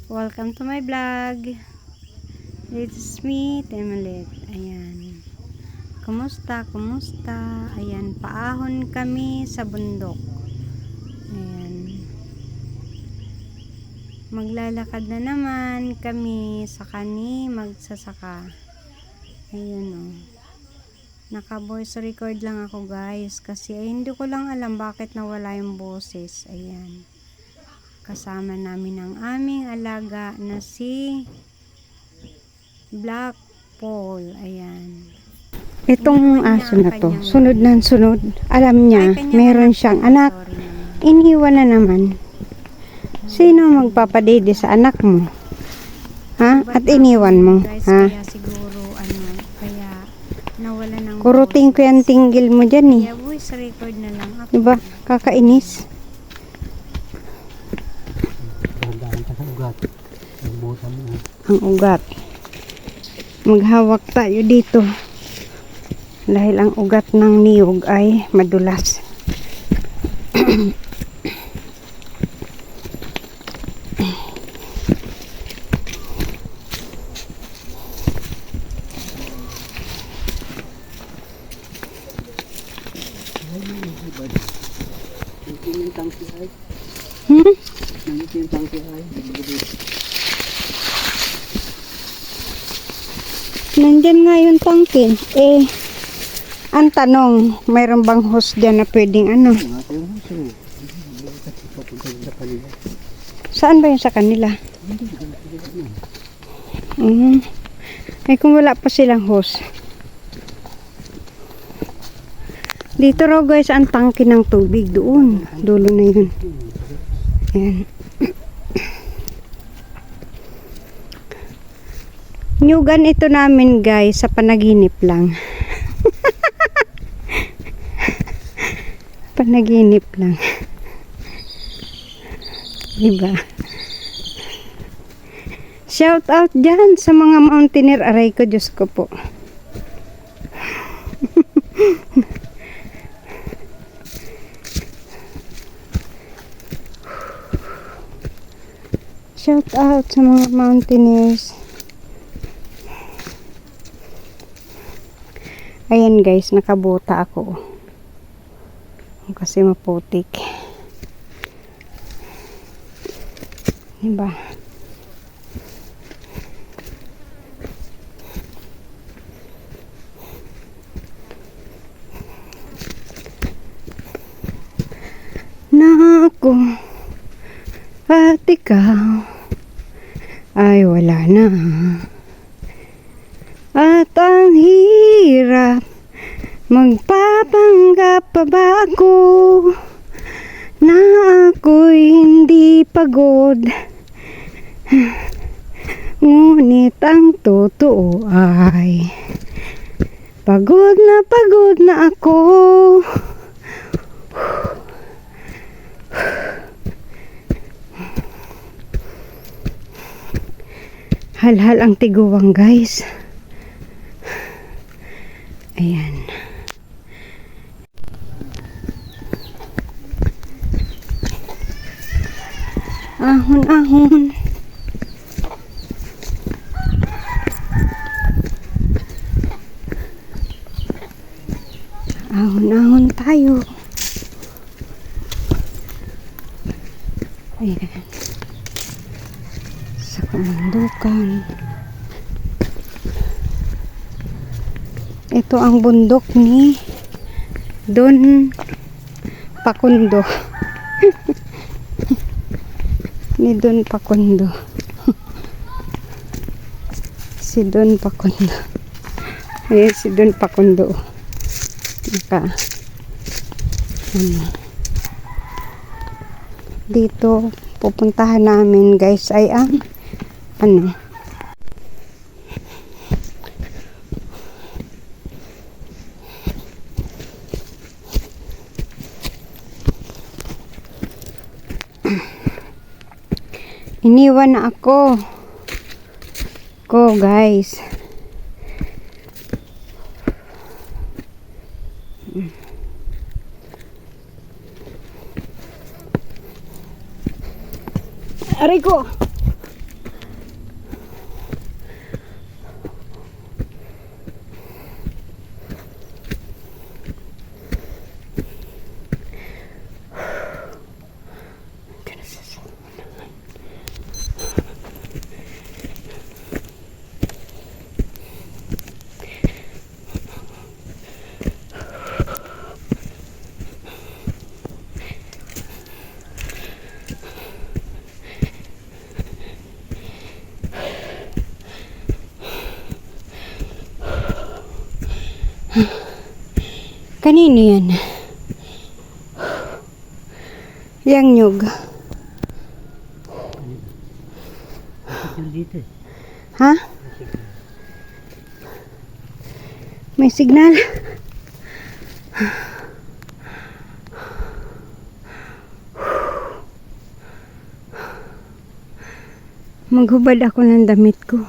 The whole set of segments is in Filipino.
Welcome to my vlog. This is me, Temalit. Ayan. Kumusta? Kumusta? Ayan, paahon kami sa bundok. Ayan. Maglalakad na naman kami sa kani magsasaka. Ayun o. Naka voice record lang ako guys kasi hindi ko lang alam bakit nawala yung boses. Ayan. Kasama namin ang aming alaga na si Black Paul. Ayan. Itong aso na to, sunod na sunod. Alam niya, meron siyang anak. Iniwan na naman. Sino magpapadede sa anak mo? Ha? At iniwan mo? Ha? Kaya siguro, kaya nawala ng kuruting ko yung tinggil mo dyan eh. Kaya voice record na lang ako. Diba? Kakainis. Ang ugat. Maghawak tayo dito. Dahil ang ugat ng niyog ay madulas. Nandyan nga yung tangke. Ang tanong, mayroon bang hose dyan na pwedeng ano? Saan ba yun sa kanila? Ay kung wala pa silang hose. Dito raw guys ang tangke ng tubig doon. Dulo na yun. Ayan. Nyugan ito namin guys sa panaginip lang. Panaginip lang. Diba? Shout out dyan sa mga mountaineer. Aray ko, Diyos ko po. Shout out sa mga mountaineers. Ayan guys, nakabuta ako. Kasi maputik. Diba? Na ako at ikaw ay wala na. At ang hirap, magpapanggap pa ba ako na ako'y hindi pagod? Ngunit ang totoo ay pagod na ako. Halhal ang tiguwang guys. Ayan. Ahon. Ahon tayo. Ayan. Sa kamundukan. Ito ang bundok ni Don Pakundo. Ni Don Pakundo. Si Don Pakundo. Ayan si Don Pakundo. Dito pupuntahan namin guys ay ang iniwan na ako guys. Aray ko. Kanino yan? Yang nyug. Dito. Ha? May signal. Maghubad ako ng damit ko.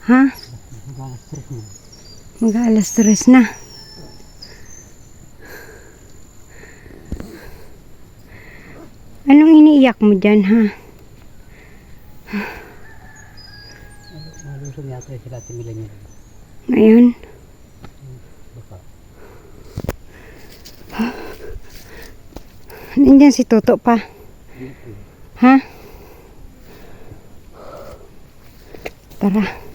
Ha? Mag-alas 3 na. Anong iniiyak mo dyan, ha? Malusong yata sila timilan niya. Ngayon? Baka. Nandiyan si Toto pa. Ha? Tara.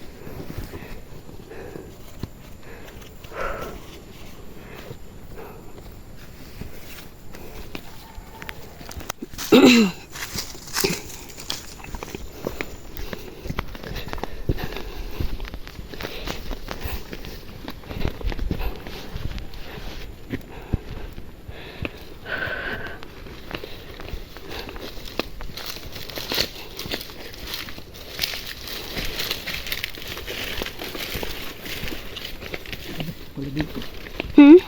Hmm?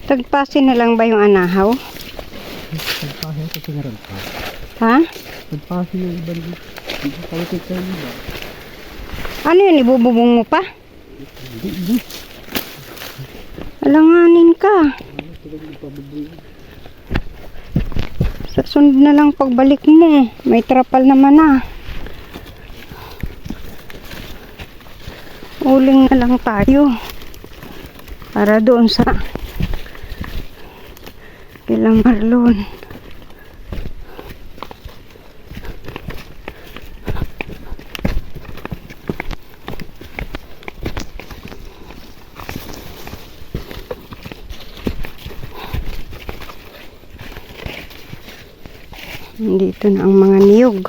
Tagpasin na lang ba yung anahaw? Pagpasok ito sinarad pa. Ha? Pagpasok yung ibang dito. Hindi palitit kayo iba. Ano yun? Ibububong mo pa? Hindi. Alanganin ka. Sa sunod na lang pagbalik mo. May trapal naman na. Uling na lang tayo. Para doon sa kila Marlon. Dito na ang mga niyog.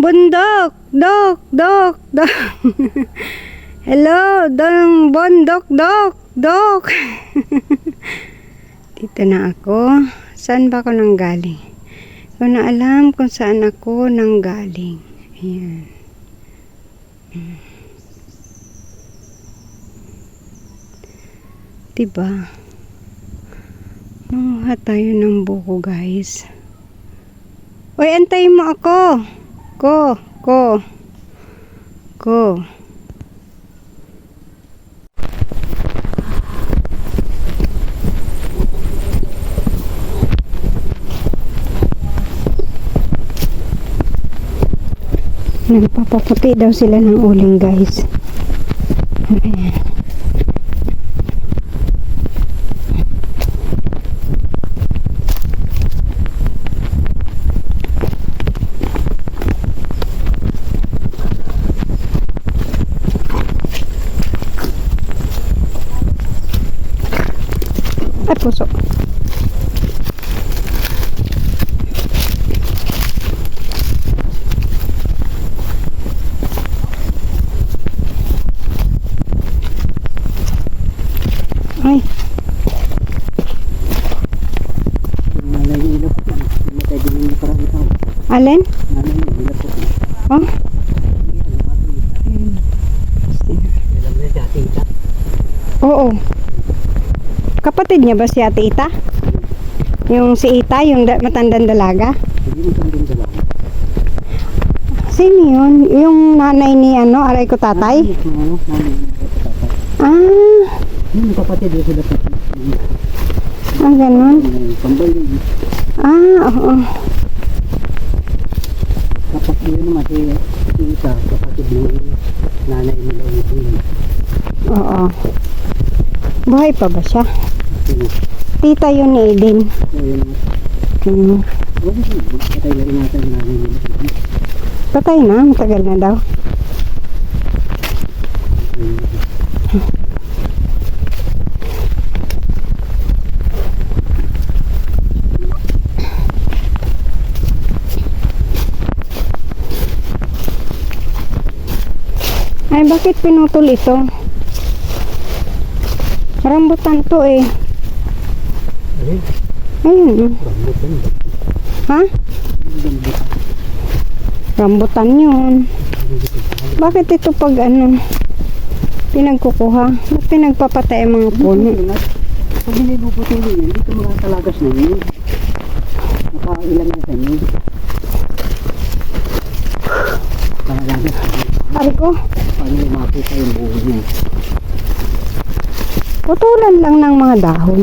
Bundok, dok, dok, dok. Hello, dong bundok, dok, dok. Dito na ako. Saan ba ako nanggaling? Ko na alam kung saan ako nanggaling. Ayan. Diba? Manguha tayo ng buko, guys. Uy, antayin mo ako. Ko. Nagpapaputi daw sila ng uling, guys. Ayan. Ay, puso. Ay, Yung nanay niya ilap ko. Namatay din yung parang ikaw. alin? Nanay niya ilap ko. Oh, Alam niya siya, tita. oo. Kapatid niya ba si Ate Ita? Yung si Ita, yung matandang dalaga? Hindi mo kang dalawa. Sino yun? Yung nanay ni aray ko tatay? Ano? Nanay niya tatay. Ah, Yung kapatid yun sila po. ganun. Kambal yun. Oo. Kapag yun naman si tita, kapatid ng nanay nila yun. Oo. Buhay pa ba siya? Sino? Tita yun ni Aiden. Yun naman. Hmm. Wala siya. Patay na ingatan ng nanay nila. Patay na, matagal na daw. Ay, bakit pinutol ito? Rambutan to eh. Ay, Ayun. rambutan. Ha? Rambutan. Rambutan yun. Bakit ito pag pinagkukuha? Ba't pinagpapatay ang mga puno? Pag niluputulin yun, dito mga talagas na yun. Nakailan na sa yun. Talagas. Ari ko, Paano lumapit yung buho niya? putulan lang ng mga dahon.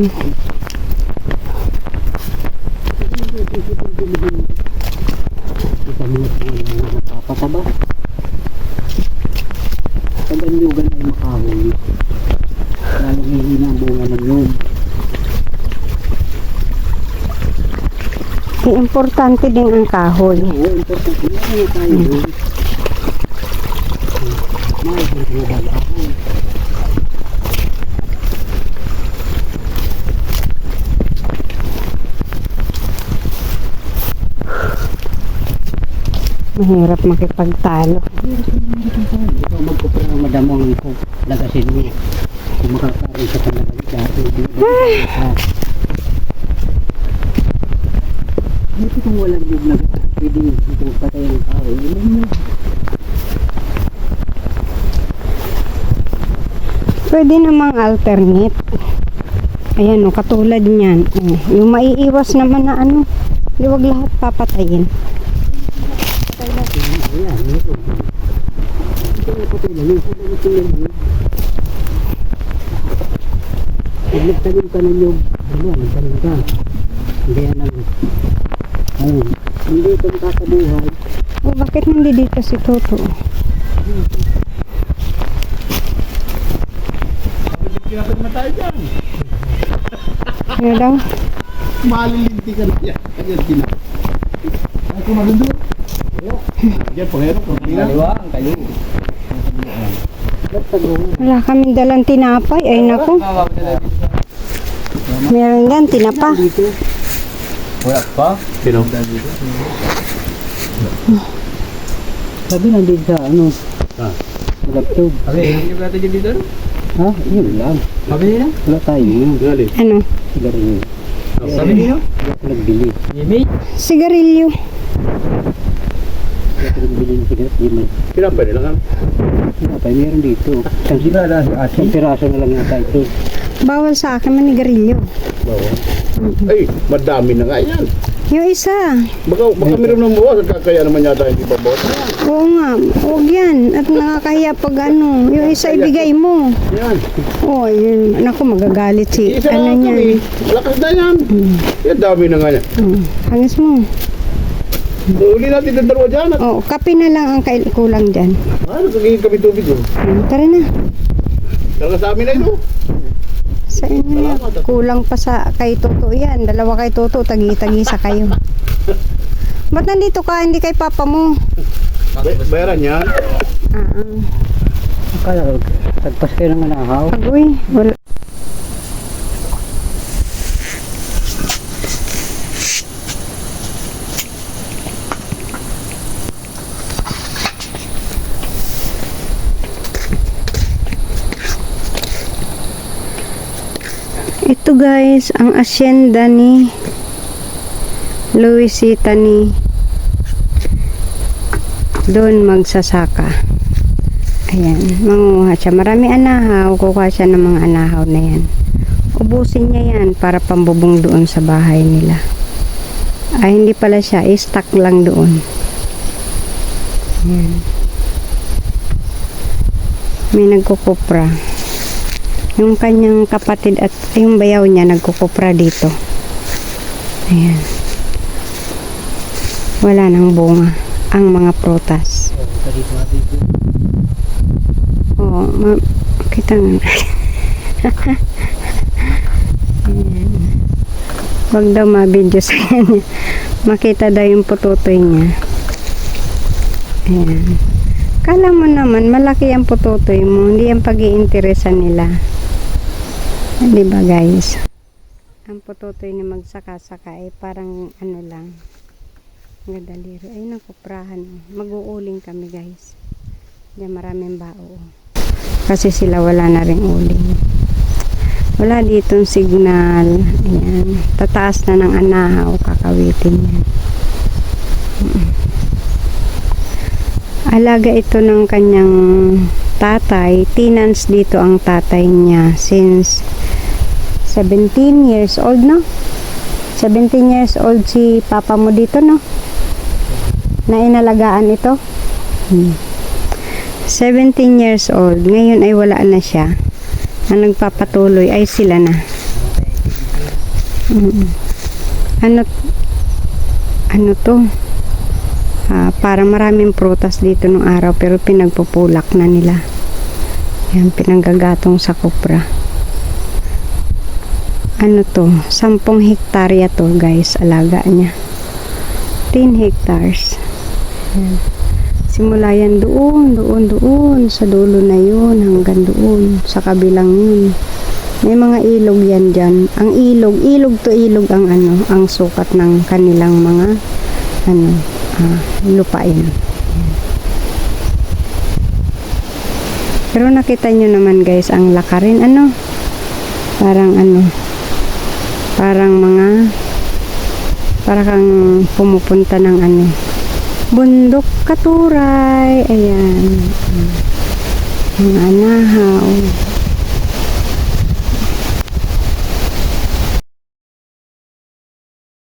Isa mga napapataba. Pag ang yugan ay makahoy, lalong hihina ang bunga ng yun. Importante din ang kahoy. Oo, importante na tayo doon. Mahal ang ako. Mahirap makipagtalo. Ikaw magkupra ng madamong ito. Lagasin mo. Kung makakaroon sa talagang dati. Ito kung walang yung lagas. Pwede yung patay ang tao. Ilan mo. Pwede namang alternate. Ayan o, katulad niyan. Yung maiiwas naman na huwag lahat papatayin. Ayan, ito. Ito na patay lang. Yung kung ito yan. Pag nagtanim ka ng yung nagtanim ka. Hindi yan lang. Ayun. Hindi ito makakabuhay. O, bakit hindi dito si Toto? Matay dyan. Ano daw? Malilinti ka na yan. Ayan, tina. Ay, kung magandun. Diyan, pangero. Kaliwa, ang kayo. Wala kaming dalang tinapay. Ay, naku. Meron yan, tinapa. Wala pa? Sino? Sabi nandun sa laptop. Okay, yung natin dyan dito? Ha? Yun lang. Sabi nila? Wala tayo yun. Gali. Ano? Sigarilyo. Sabi nila? Hindi ako nagbili. Yemi? Sigarilyo. Hindi ako nagbili ng sigarilyo. Kinapay nila nga. Pinapay, meron dito. Isang piraso na lang yata ito. Bawal sa akin manigarilyo. Bawa. Ay, madami na nga yan. Yung isa. Baka meron ng bawas at kaya naman yata hindi pa bawas. Oo nga. Huwag yan. At nakakahiya pag yung isa ibigay mo. Yan. Oo, yun. Naku, magagalit si Isa lang niya. kami. Malakas na yan. Yan, dami na nga yan. Hangis mo. Uli natin ng dalawa dyan. At, Oo, kape na lang ang kulang dyan. nagkagiging kami tubig. Oh. Tara na. Talaga sa amin na ito. Sa inyo yan. Kulang pa sa kay Toto yan. Dalawa kay Toto, tagi-tagi sa kayo. Ba't nandito ka? Hindi kay papa mo. Bayaran yan. Akala, tagpas kayo ng anahaw. Agoy, wala. Ito guys, ang asyenda ni Luisita ni doon magsasaka. Ayan, manguha siya. Marami anahaw, kukuha siya ng mga anahaw na yan. Ubusin niya yan para pambubong doon sa bahay nila. Ay, hindi pala siya, i-stock lang doon. Ayan. May nagkukupra. Yung kanyang kapatid at yung bayaw niya nagkukupra dito. Ayan. Wala nang bunga ang mga prutas. Oo, kita nga. Ayan. Huwag daw ma-video sa kanya. Makita daw yung pututoy niya. Ayan. Kala mo naman, malaki ang pututoy mo. Hindi ang pag-iinteresan nila. Diba guys? Ang pututoy na magsaka-saka ay parang ano lang. Gadaliro. Ay, nakuprahan. Mag-uuling kami guys. Diyan maraming bao. Kasi sila wala na rin uling. Wala ditong signal. Ayan. Tataas na ng anahaw. Kakawitin yan. Alaga ito ng kanyang tatay. Tenants dito ang tatay niya. Since 17 years old, no? 17 years old si papa mo dito, no? Na inalagaan ito. 17 years old. Ngayon ay wala na siya. Ang nagpapatuloy ay sila na. Ano to? Parang maraming prutas dito nung araw pero pinagpupulak na nila. Yan, pinanggagatong sa kupra. Ano to? 10 hektarya to guys, alaga niya. 10 hectares. Yan. Simula yan doon sa dulo na yun hanggang doon sa kabilang yun. May mga ilog yan dyan. Ang ilog to ilog ang ano, ang sukat ng kanilang mga lupain. Pero nakita nyo naman guys, ang lakarin ano, parang parang pumupunta ng bundok katuray. Ayan. Mga anahaw.